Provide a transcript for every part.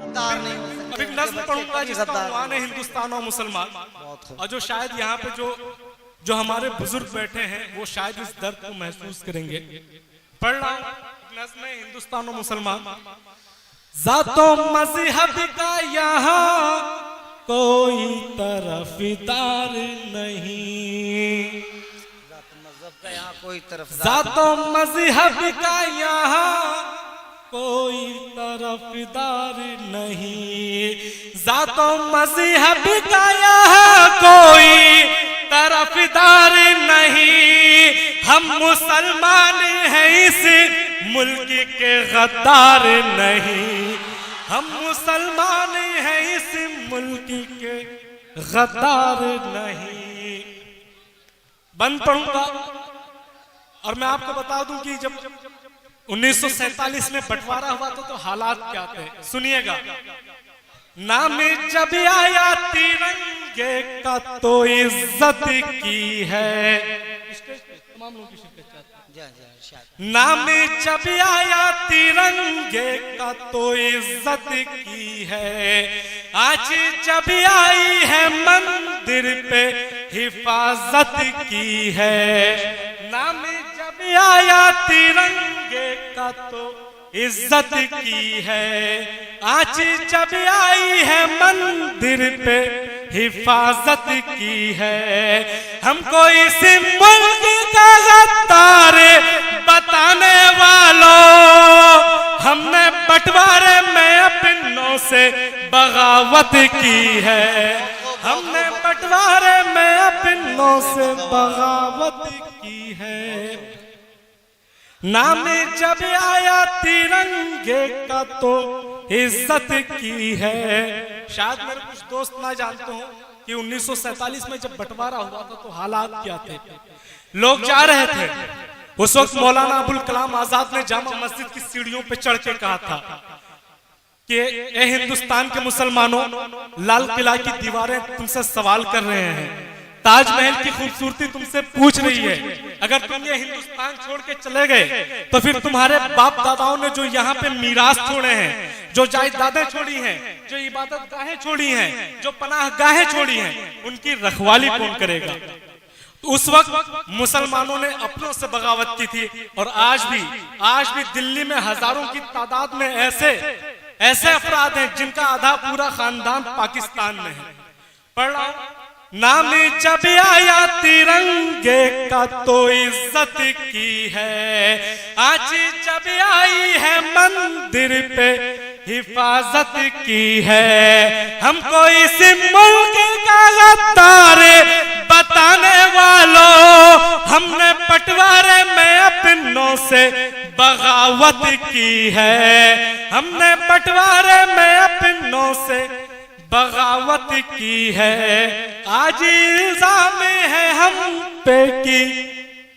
गद्दार नहीं हो सकते। अब एक नज्म पढ़ूंगा जिसका उन्वान है हिंदुस्तान और मुसलमान, और जो शायद यहाँ पे जो हमारे बुजुर्ग बैठे हैं वो शायद इस दर्द को महसूस करेंगे। पढ़ रहा हूं नज्म है हिंदुस्तान और मुसलमान। जातो मजहब का यहाँ कोई तरफदार नहीं, कोई तरफ जातो मजहब का यहाँ कोई तरफदार नहीं, जातो मजहब का यहाँ कोई तरफदार नहीं, हम मुसलमान हैं इस मुल्क के गद्दार नहीं, हम मुसलमान हैं इस मुल्क के गद्दार नहीं। बंद पढ़ूंगा और मैं आपको बता दूं कि जब 1947 में बंटवारा हुआ तो हालात क्या थे, सुनिएगा। नाम जब आया तिरंगे का तो इज्जत की है, तमाम लोगों की शिरकत चाहते हैं। नाम जब आया तिरंगे का तो इज्जत की है, आज जब आई है मंदिर पे हिफाजत की है। नाम जब आया तिरंगे का तो इज्जत की है, आज जब आई है मंदिर पे हिफाजत की है। हमको इस मुल्क का गद्दार बताने वालों, हमने बंटवारे में अपनों से बगावत की है, हमने बंटवारे में अपनों से बगावत की है। नाम जब आया तिरंगे का तो इज्जत की है। शायद मेरे कुछ दोस्त ना जानते हो कि 1947 में जब बंटवारा हुआ था तो हालात क्या थे। लोग जा रहे थे, उस वक्त मौलाना अबुल कलाम आजाद ने जामा मस्जिद की सीढ़ियों पे चढ़ के कहा था कि ए हिंदुस्तान के मुसलमानों, लाल किला की दीवारें तुमसे सवाल कर रहे हैं, ताजमहल की खूबसूरती तुमसे पूछ रही है, अगर तुम ये हिंदुस्तान छोड़ के चले गए तो फिर तुम्हारे बाप दादाओं ने जो यहाँ पे मीरास छोड़े हैं, जो जायदादें छोड़ी हैं, जो इबादत गाहें छोड़ी हैं, जो पनाह गाहें छोड़ी हैं, उनकी रखवाली कौन करेगा। तो उस वक्त मुसलमानों ने अपनों से बगावत की थी, और आज भी दिल्ली में हजारों की तादाद में ऐसे अफराद हैं जिनका आधा पूरा खानदान पाकिस्तान में है। पढ़ रहा हूं। नाम जब आया तिरंगे का तो इज्जत की है, आज जब आई है मंदिर पे हिफाजत की है। हमको इस मुल्क का गद्दार बताने वालों, हमने बंटवारे में अपनों से बगावत की है, हमने बंटवारे में अपनों से बगावत की है। आज इल्जाम है हम पे कि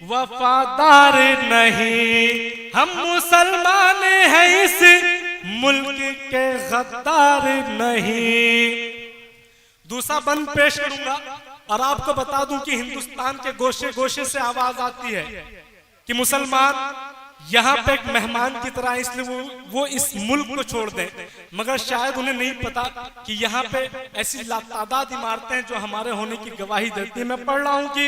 वफादार नहीं, हम मुसलमान हैं इस मुल्क के गद्दार नहीं। दूसरा बंद पेश करूंगा और आपको बता दूं कि हिंदुस्तान के गोशे गोशे से आवाज आती है कि मुसलमान यहाँ पे एक मेहमान की तरह, इसलिए वो इस मुल्क को छोड़ दें, मगर शायद उन्हें नहीं पता कि यहाँ पे ऐसी लातादाद इमारतें हैं जो हमारे होने की गवाही देती है। मैं पढ़ रहा हूँ कि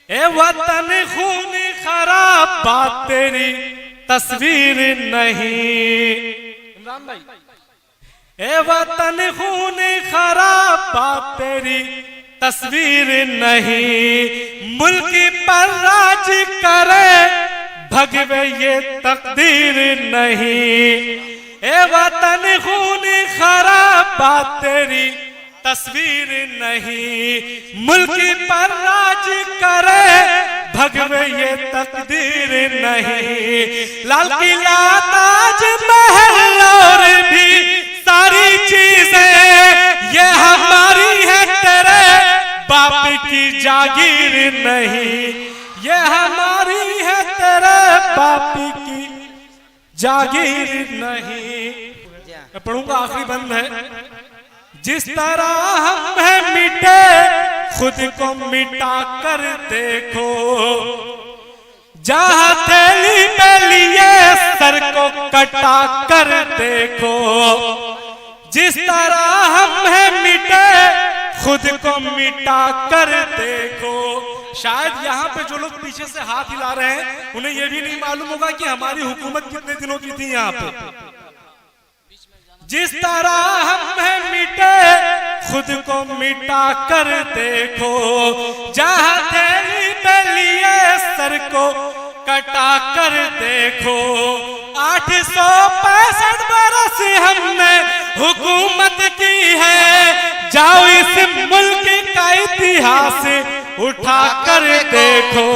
ए वतन खून खराब बात तेरी तस्वीर नहीं, इमरान भाई, ए वतन खून खराब बात तेरी तस्वीर नहीं, मुल्क पर राज करे भगवे ये तकदीर नहीं। ए वतन खून खराब बात तेरी तस्वीर नहीं, मुल्क पर राज करे भगवे ये तकदीर नहीं। लाल किला ताज महल और भी सारी चीजें ये हमारी है, तेरे बाप की जागीर नहीं, ये हमारी है, तेरे बाप की जागीर नहीं। मैं पढ़ूंगा, आखिरी बंद है। जिस तरह हम हैं मिटे खुद को मिटा कर देखो, जहां थैली में लिए सर को कटा कर देखो, जिस तरह हम हैं मिटे खुद को मिटा कर देखो। शायद यहाँ पे जो लोग पीछे से हाथ हिला रहे हैं उन्हें यह भी नहीं मालूम होगा कि हमारी हुकूमत कितने दिनों की थी यहाँ पे। जिस तरह हम हैं मिटे खुद को मिटा कर देखो, जहाँ थैली पे लिए सर को कटा कर देखो। 865 बरस हमने हुकूमत की है, जाओ इस मुल्क का इतिहास उठा कर देखो।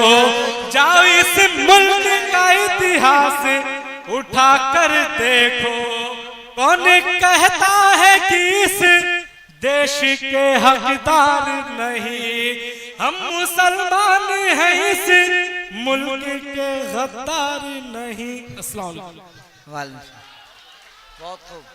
जाओ इस मुल्क का इतिहास उठा कर देखो। कौन कहता है कि इस देश के हकदार नहीं, हम मुसलमान हैं इस मुल्क के गद्दार नहीं। अस्सलाम वालेकुम। बहुत खूब।